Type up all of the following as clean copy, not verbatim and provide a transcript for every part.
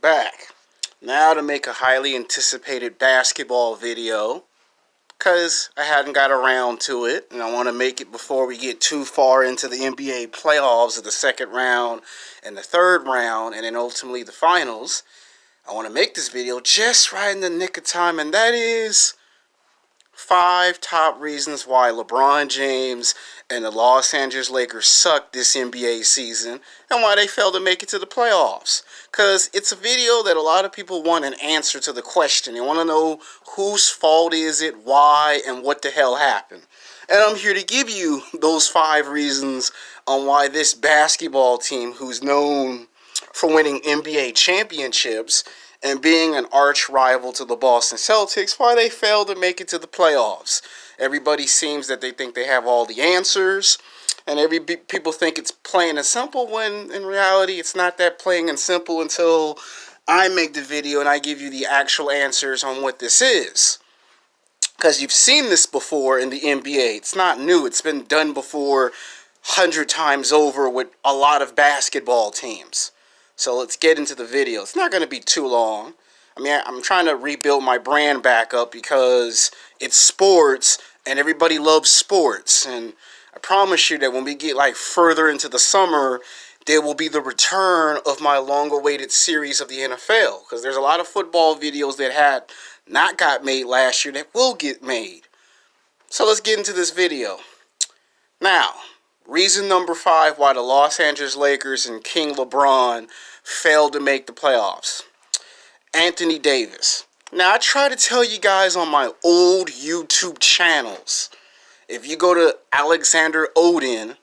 back. Now to make a highly anticipated basketball video, because I hadn't got around to it, and I want to make it before we get too far into the NBA playoffs of the second round and the third round, and then ultimately the finals. I want to make this video just right in the nick of time, and that is 5 top reasons why LeBron James and the Los Angeles Lakers suck this NBA season and why they failed to make it to the playoffs. Because it's a video that a lot of people want an answer to the question. They want to know whose fault is it, why, and what the hell happened. And I'm here to give you those 5 reasons on why this basketball team, who's known for winning NBA championships and being an arch rival to the Boston Celtics, why they failed to make it to the playoffs. Everybody seems that they think they have all the answers, and people think it's plain and simple, when in reality it's not that plain and simple until I make the video and I give you the actual answers on what this is. Because you've seen this before in the NBA. It's not new. It's been done before 100 times over with a lot of basketball teams. So let's get into the video. It's not going to be too long. I mean, I'm trying to rebuild my brand back up because it's sports and everybody loves sports. And I promise you that when we get like further into the summer, there will be the return of my long-awaited series of the NFL. Because there's a lot of football videos that had not got made last year that will get made. So let's get into this video. Now, reason number 5 why the Los Angeles Lakers and King LeBron failed to make the playoffs. Anthony Davis. Now, I try to tell you guys on my old YouTube channels, if you go to Alexander Odin,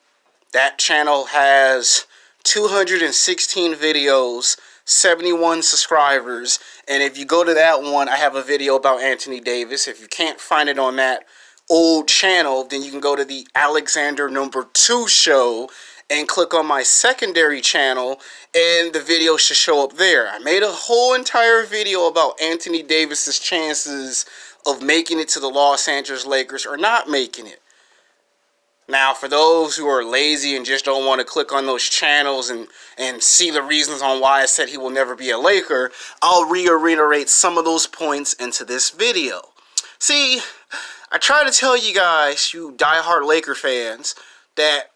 that channel has 216 videos, 71 subscribers, and if you go to that one, I have a video about Anthony Davis. If you can't find it on that old channel, then you can go to the Alexander #2 show and click on my secondary channel, and the video should show up there. I made a whole entire video about Anthony Davis's chances of making it to the Los Angeles Lakers or not making it. Now, for those who are lazy and just don't want to click on those channels and see the reasons on why I said he will never be a Laker, I'll reiterate some of those points into this video. See, I try to tell you guys, you diehard Laker fans, that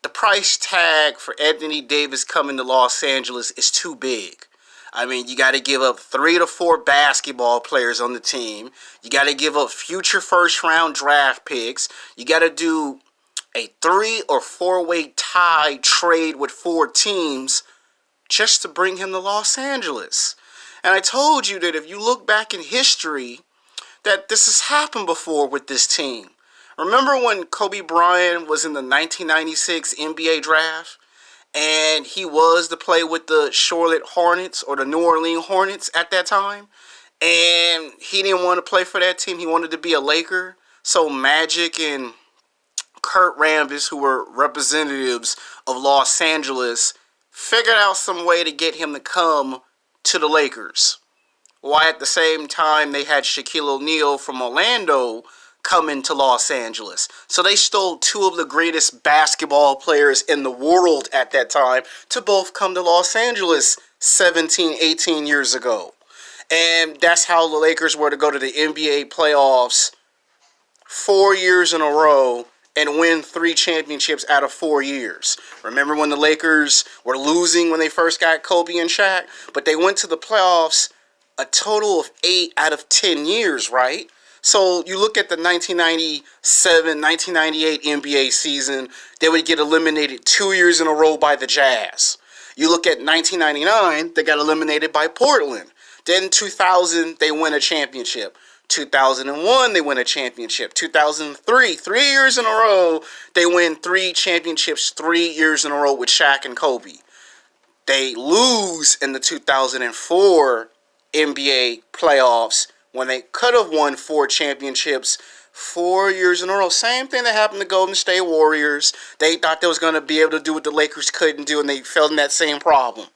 the price tag for Anthony Davis coming to Los Angeles is too big. I mean, you got to give up 3 to 4 basketball players on the team. You got to give up future first-round draft picks. You got to do a 3 or 4-way tie trade with 4 teams just to bring him to Los Angeles. And I told you that if you look back in history, that this has happened before with this team. Remember when Kobe Bryant was in the 1996 NBA draft, and he was to play with the Charlotte Hornets or the New Orleans Hornets at that time, and he didn't want to play for that team. He wanted to be a Laker. So Magic and Kurt Rambis, who were representatives of Los Angeles, figured out some way to get him to come to the Lakers. Why at the same time they had Shaquille O'Neal from Orlando coming to Los Angeles. So they stole 2 of the greatest basketball players in the world at that time to both come to Los Angeles 17, 18 years ago. And that's how the Lakers were to go to the NBA playoffs 4 years in a row and win 3 championships out of 4 years. Remember when the Lakers were losing when they first got Kobe and Shaq? But they went to the playoffs a total of 8 out of 10 years, right? So you look at the 1997-1998 NBA season, they would get eliminated 2 years in a row by the Jazz. You look at 1999, they got eliminated by Portland. Then 2000, they win a championship. 2001, they win a championship. 2003, 3 years in a row, they win 3 championships 3 years in a row with Shaq and Kobe. They lose in the 2004 NBA playoffs when they could have won 4 championships 4 years in a row. Same thing that happened to Golden State Warriors. They thought they was going to be able to do what the Lakers couldn't do, and they fell in that same problem.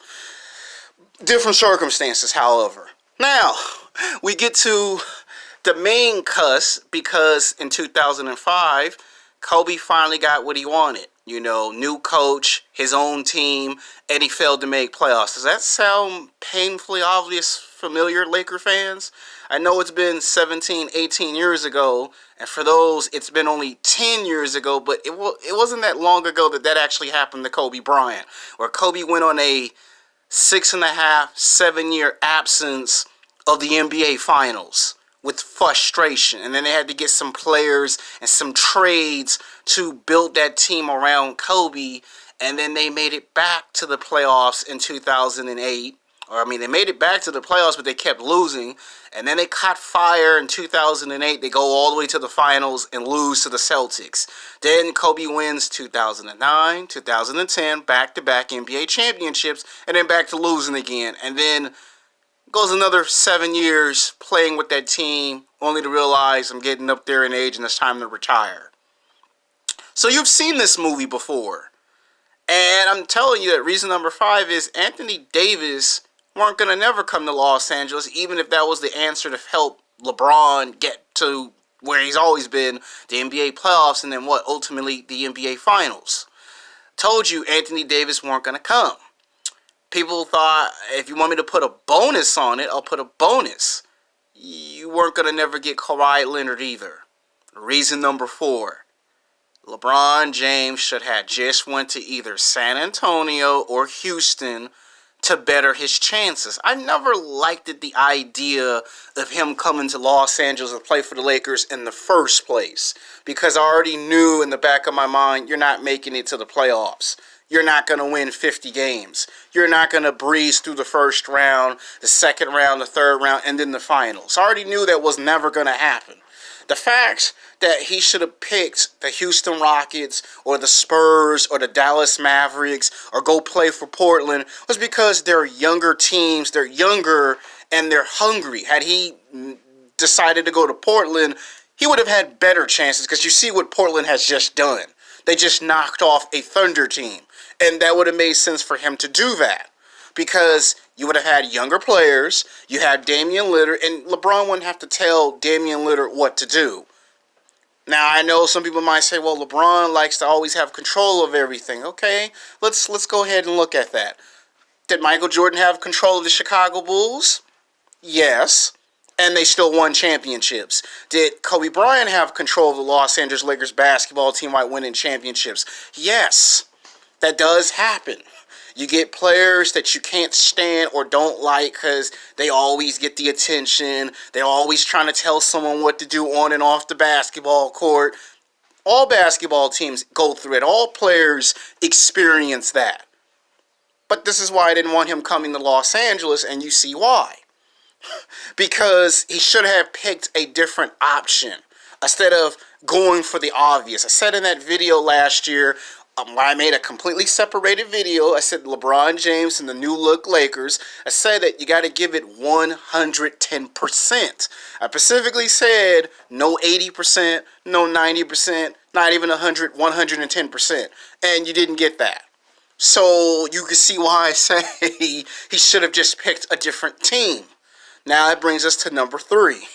Different circumstances, however. Now, we get to the main cuss, because in 2005, Kobe finally got what he wanted. New coach, his own team, and he failed to make playoffs. Does that sound painfully obvious, familiar, Laker fans? I know it's been 17, 18 years ago, and for those, it's been only 10 years ago, but it wasn't that long ago that actually happened to Kobe Bryant, where Kobe went on a 6.5, 7-year absence of the NBA Finals with frustration. And then they had to get some players and some trades to build that team around Kobe. And then they made it back to the playoffs in 2008. They made it back to the playoffs, but they kept losing. And then they caught fire in 2008. They go all the way to the finals and lose to the Celtics. Then Kobe wins 2009, 2010, back-to-back NBA championships, and then back to losing again. And then goes another 7 years playing with that team, only to realize I'm getting up there in age and it's time to retire. So you've seen this movie before. And I'm telling you that reason number 5 is Anthony Davis weren't going to never come to Los Angeles, even if that was the answer to help LeBron get to where he's always been, the NBA playoffs, and then ultimately the NBA Finals. Told you Anthony Davis weren't going to come. People thought, if you want me to put a bonus on it, I'll put a bonus. You weren't going to never get Kawhi Leonard either. Reason number 4. LeBron James should have just went to either San Antonio or Houston to better his chances. I never liked the idea of him coming to Los Angeles to play for the Lakers in the first place, because I already knew in the back of my mind, you're not making it to the playoffs. You're not going to win 50 games. You're not going to breeze through the first round, the second round, the third round, and then the finals. I already knew that was never going to happen. The fact that he should have picked the Houston Rockets or the Spurs or the Dallas Mavericks or go play for Portland was because they're younger teams, they're younger, and they're hungry. Had he decided to go to Portland, he would have had better chances, because you see what Portland has just done. They just knocked off a Thunder team. And that would have made sense for him to do that, because you would have had younger players. You had Damian Lillard, and LeBron wouldn't have to tell Damian Lillard what to do. Now, I know some people might say, well, LeBron likes to always have control of everything. Okay, let's go ahead and look at that. Did Michael Jordan have control of the Chicago Bulls? Yes. And they still won championships. Did Kobe Bryant have control of the Los Angeles Lakers basketball team while winning championships? Yes. That does happen. You get players that you can't stand or don't like because they always get the attention. They're always trying to tell someone what to do on and off the basketball court. All basketball teams go through it. All players experience that. But this is why I didn't want him coming to Los Angeles, and you see why. Because he should have picked a different option instead of going for the obvious. I said in that video last year, I made a completely separated video. I said LeBron James and the new look Lakers. I said that you got to give it 110%. I specifically said no 80%, no 90%, not even 110%. And you didn't get that. So you can see why I say he should have just picked a different team. Now that brings us to number 3.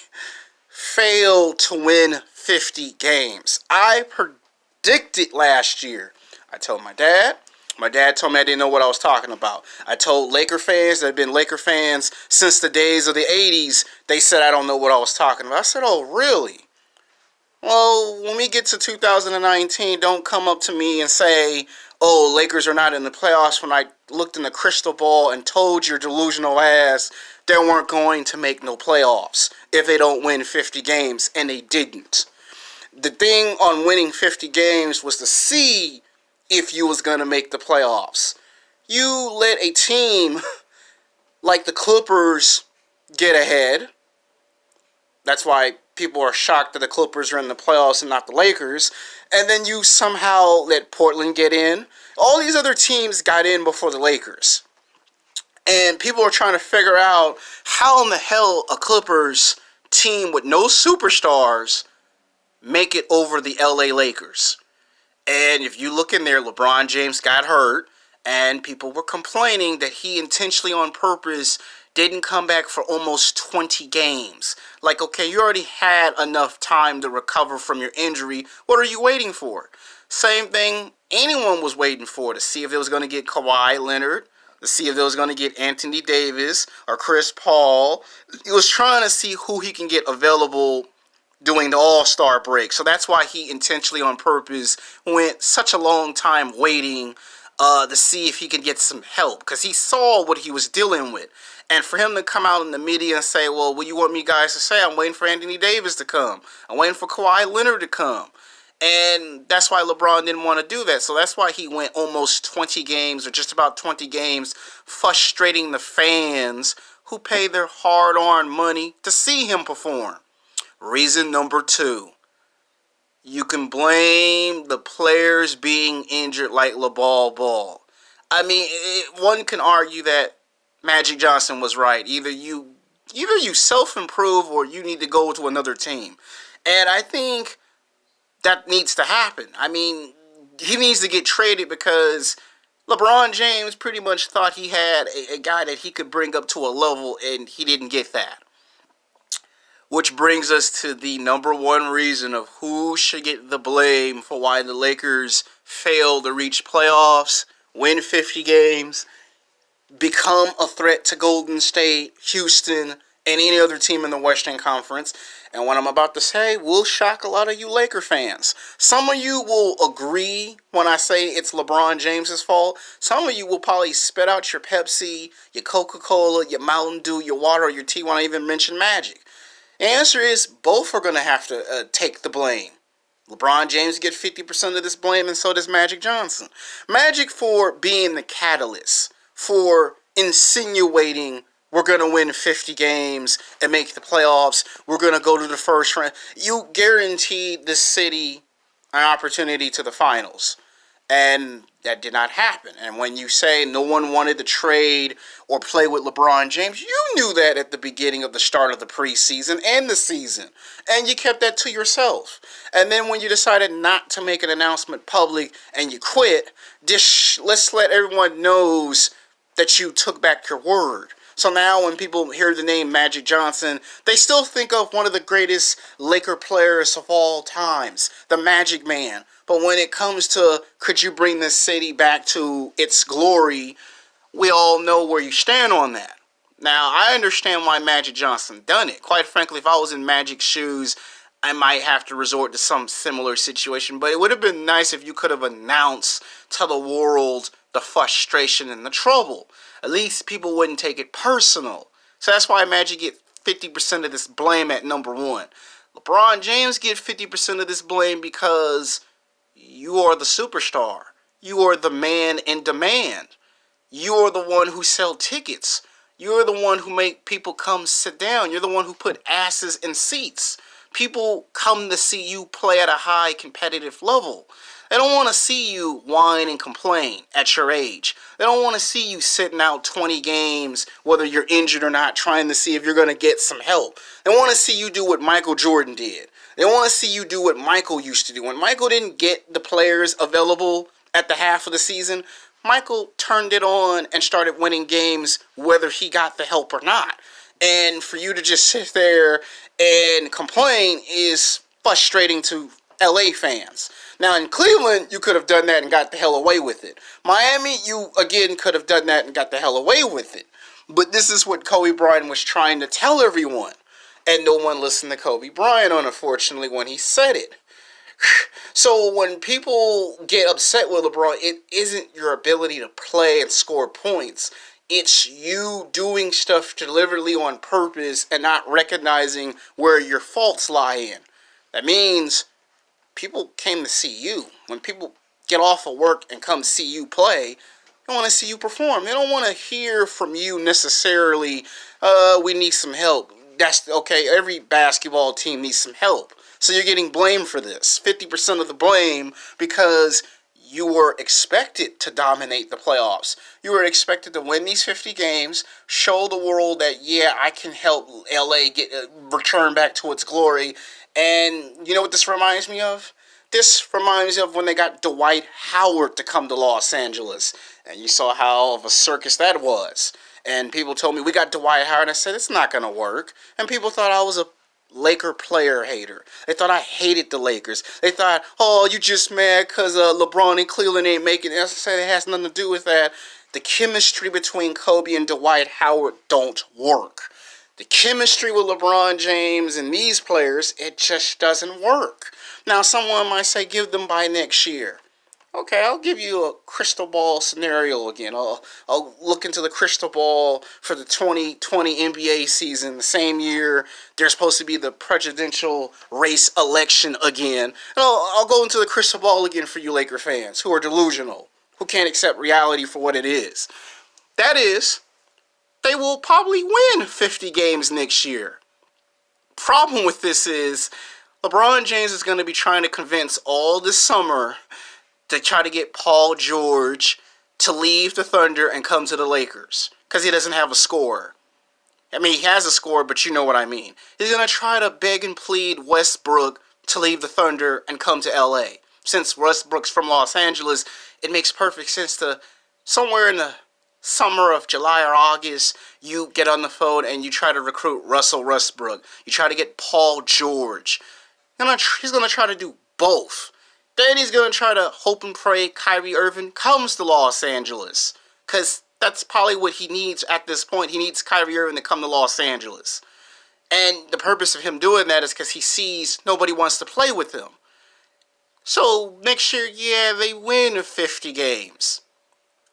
Failed to win 50 games. I predicted last year. I told my dad. My dad told me I didn't know what I was talking about. I told Laker fans that have been Laker fans since the days of the 80s. They said I don't know what I was talking about. I said, oh, really? Well, when we get to 2019, don't come up to me and say, oh, Lakers are not in the playoffs, when I looked in the crystal ball and told your delusional ass they weren't going to make no playoffs if they don't win 50 games, and they didn't. The thing on winning 50 games was to see if you was going to make the playoffs. You let a team like the Clippers get ahead. That's why people are shocked that the Clippers are in the playoffs and not the Lakers. And then you somehow let Portland get in. All these other teams got in before the Lakers. And people are trying to figure out how in the hell a Clippers team with no superstars make it over the LA Lakers. And if you look in there, LeBron James got hurt, and people were complaining that he intentionally on purpose didn't come back for almost 20 games. Like, okay, you already had enough time to recover from your injury. What are you waiting for? Same thing anyone was waiting for, to see if they was going to get Kawhi Leonard, to see if they was going to get Anthony Davis or Chris Paul. He was trying to see who he can get available during the All-Star break. So that's why he intentionally, on purpose, went such a long time waiting to see if he could get some help, because he saw what he was dealing with. And for him to come out in the media and say, well, what do you want me guys to say? I'm waiting for Anthony Davis to come. I'm waiting for Kawhi Leonard to come. And that's why LeBron didn't want to do that. So that's why he went almost 20 games, or just about 20 games, frustrating the fans who pay their hard-earned money to see him perform. Reason number 2. You can blame the players being injured like LeBron Ball. I mean, one can argue that Magic Johnson was right. Either you self-improve, or you need to go to another team. And I think that needs to happen. I mean, he needs to get traded, because LeBron James pretty much thought he had a guy that he could bring up to a level, and he didn't get that. Which brings us to the number 1 reason of who should get the blame for why the Lakers failed to reach playoffs, win 50 games, become a threat to Golden State, Houston, and any other team in the Western Conference. And what I'm about to say will shock a lot of you Laker fans. Some of you will agree when I say it's LeBron James' fault. Some of you will probably spit out your Pepsi, your Coca-Cola, your Mountain Dew, your water, or your tea when I even mention Magic. The answer is both are going to have to take the blame. LeBron James gets 50% of this blame, and so does Magic Johnson. Magic for being the catalyst, for insinuating we're going to win 50 games and make the playoffs, we're going to go to the first round. You guaranteed the city an opportunity to the finals. And that did not happen. And when you say no one wanted to trade or play with LeBron James, you knew that at the beginning of the start of the preseason and the season. And you kept that to yourself. And then when you decided not to make an announcement public and you quit, let's let everyone knows that you took back your word. So now when people hear the name Magic Johnson, they still think of one of the greatest Laker players of all times, the Magic Man. But when it comes to could you bring this city back to its glory, we all know where you stand on that. Now, I understand why Magic Johnson done it. Quite frankly, if I was in Magic's shoes, I might have to resort to some similar situation. But it would have been nice if you could have announced to the world the frustration and the trouble. At least people wouldn't take it personal. So that's why Magic get 50% of this blame at number 1. LeBron James get 50% of this blame because you are the superstar. You are the man in demand. You are the one who sell tickets. You're the one who make people come sit down. You're the one who put asses in seats. People come to see you play at a high competitive level. They don't want to see you whine and complain at your age. They don't want to see you sitting out 20 games, whether you're injured or not, trying to see if you're going to get some help. They want to see you do what Michael Jordan did. They want to see you do what Michael used to do. When Michael didn't get the players available at the half of the season, Michael turned it on and started winning games whether he got the help or not. And for you to just sit there and complain is frustrating to LA fans. Now in Cleveland, you could have done that and got the hell away with it. Miami, you again could have done that and got the hell away with it. But this is what Kobe Bryant was trying to tell everyone. And no one listened to Kobe Bryant, unfortunately, when he said it. So when people get upset with LeBron, it isn't your ability to play and score points. It's you doing stuff deliberately on purpose and not recognizing where your faults lie in. That means people came to see you. When people get off of work and come see you play, they want to see you perform. They don't want to hear from you necessarily, we need some help. That's okay. Every basketball team needs some help. So you're getting blamed for this. 50% of the blame because you were expected to dominate the playoffs. You were expected to win these 50 games, show the world that, yeah, I can help LA get return back to its glory. And you know what this reminds me of? This reminds me of when they got Dwight Howard to come to Los Angeles. And you saw how of a circus that was. And people told me, we got Dwight Howard. And I said, it's not going to work. And people thought I was a Laker player hater. They thought I hated the Lakers. They thought, oh, you just mad because LeBron and Cleveland ain't making it. I say it has nothing to do with that. The chemistry between Kobe and Dwight Howard don't work. The chemistry with LeBron James and these players, it just doesn't work. Now, someone might say, give them by next year. Okay, I'll give you a crystal ball scenario again. I'll look into the crystal ball for the 2020 NBA season. The same year there's supposed to be the presidential race election again. And I'll go into the crystal ball again for you Laker fans who are delusional, who can't accept reality for what it is. That is, they will probably win 50 games next year. Problem with this is, LeBron James is going to be trying to convince all this summer to try to get Paul George to leave the Thunder and come to the Lakers because he doesn't have a scorer. I mean, he has a scorer, but you know what I mean. He's going to try to beg and plead Westbrook to leave the Thunder and come to LA. Since Westbrook's from Los Angeles, it makes perfect sense to, somewhere in the summer of July or August, you get on the phone and you try to recruit Russell Westbrook. You try to get Paul George. He's going to try to do both. Then he's going to try to hope and pray Kyrie Irving comes to Los Angeles. Because that's probably what he needs at this point. He needs Kyrie Irving to come to Los Angeles. And the purpose of him doing that is because he sees nobody wants to play with him. So next year, yeah, they win 50 games.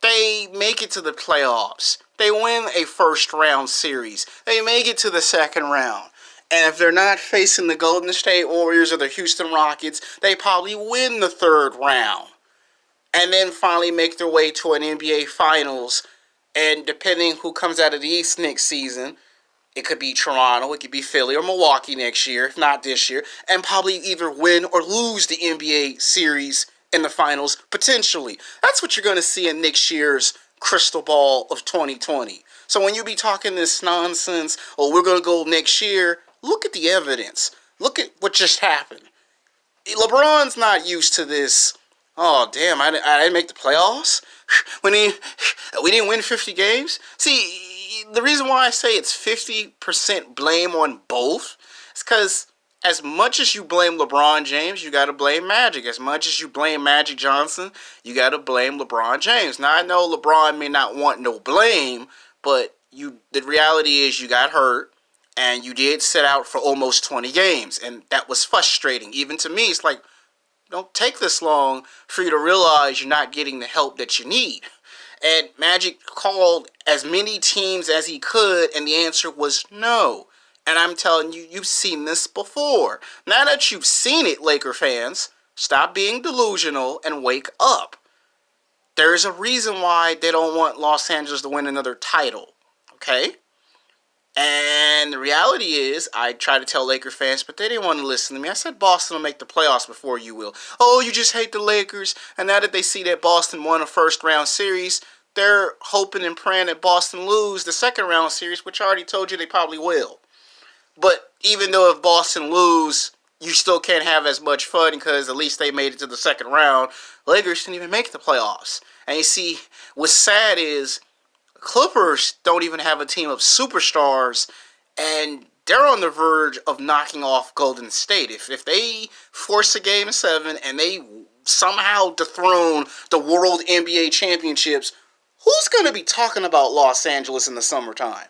They make it to the playoffs. They win a first round series. They make it to the second round. And if they're not facing the Golden State Warriors or the Houston Rockets, they probably win the third round. And then finally make their way to an NBA Finals. And depending who comes out of the East next season, it could be Toronto, it could be Philly or Milwaukee next year, if not this year. And probably either win or lose the NBA series in the finals, potentially. That's what you're going to see in next year's crystal ball of 2020. So when you be talking this nonsense, oh, we're going to go next year, look at the evidence. Look at what just happened. LeBron's not used to this, oh, damn, I didn't make the playoffs? We didn't win 50 games? See, the reason why I say it's 50% blame on both is because as much as you blame LeBron James, you got to blame Magic. As much as you blame Magic Johnson, you got to blame LeBron James. Now, I know LeBron may not want no blame, but the reality is you got hurt. And you did sit out for almost 20 games. And that was frustrating. Even to me, it's like, don't take this long for you to realize you're not getting the help that you need. And Magic called as many teams as he could, and the answer was no. And I'm telling you, you've seen this before. Now that you've seen it, Laker fans, stop being delusional and wake up. There's a reason why they don't want Los Angeles to win another title. Okay? And the reality is, I try to tell Laker fans, but they didn't want to listen to me. I said Boston will make the playoffs before you will. Oh, you just hate the Lakers. And now that they see that Boston won a first-round series, they're hoping and praying that Boston lose the second-round series, which I already told you they probably will. But even though if Boston lose, you still can't have as much fun because at least they made it to the second round. Lakers didn't even make the playoffs. And you see, what's sad is Clippers don't even have a team of superstars, and they're on the verge of knocking off Golden State. If they force a Game 7 and they somehow dethrone the World NBA Championships, who's going to be talking about Los Angeles in the summertime?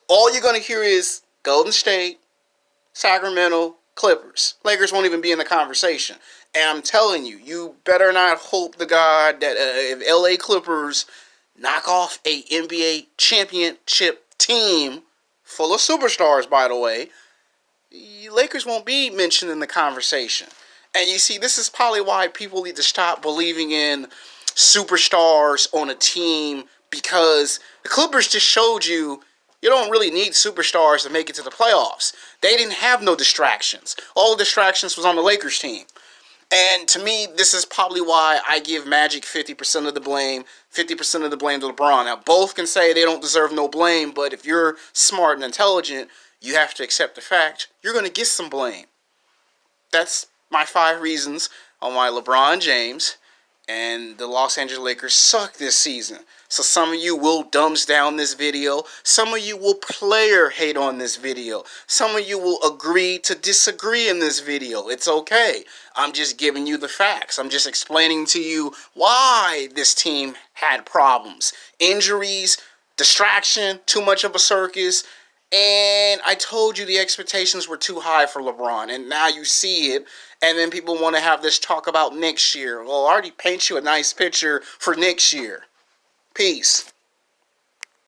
All you're going to hear is Golden State, Sacramento, Clippers. Lakers won't even be in the conversation. And I'm telling you, you better not hope to God that if LA Clippers knock off a NBA championship team full of superstars, by the way, Lakers won't be mentioned in the conversation. And you see, this is probably why people need to stop believing in superstars on a team, because the Clippers just showed you don't really need superstars to make it to the playoffs. They didn't have no distractions. All the distractions was on the Lakers team. And to me, this is probably why I give Magic 50% of the blame, 50% of the blame to LeBron. Now, both can say they don't deserve no blame, but if you're smart and intelligent, you have to accept the fact you're going to get some blame. That's my 5 reasons on why LeBron James And the Los Angeles Lakers suck this season. So some of you will thumbs down this video. Some of you will player hate on this video. Some of you will agree to disagree in this video. It's okay. I'm just giving you the facts. I'm just explaining to you why this team had problems. Injuries, distraction, too much of a circus. And I told you the expectations were too high for LeBron, and now you see it. And then people want to have this talk about next year. Well, I already paint you a nice picture for next year. Peace.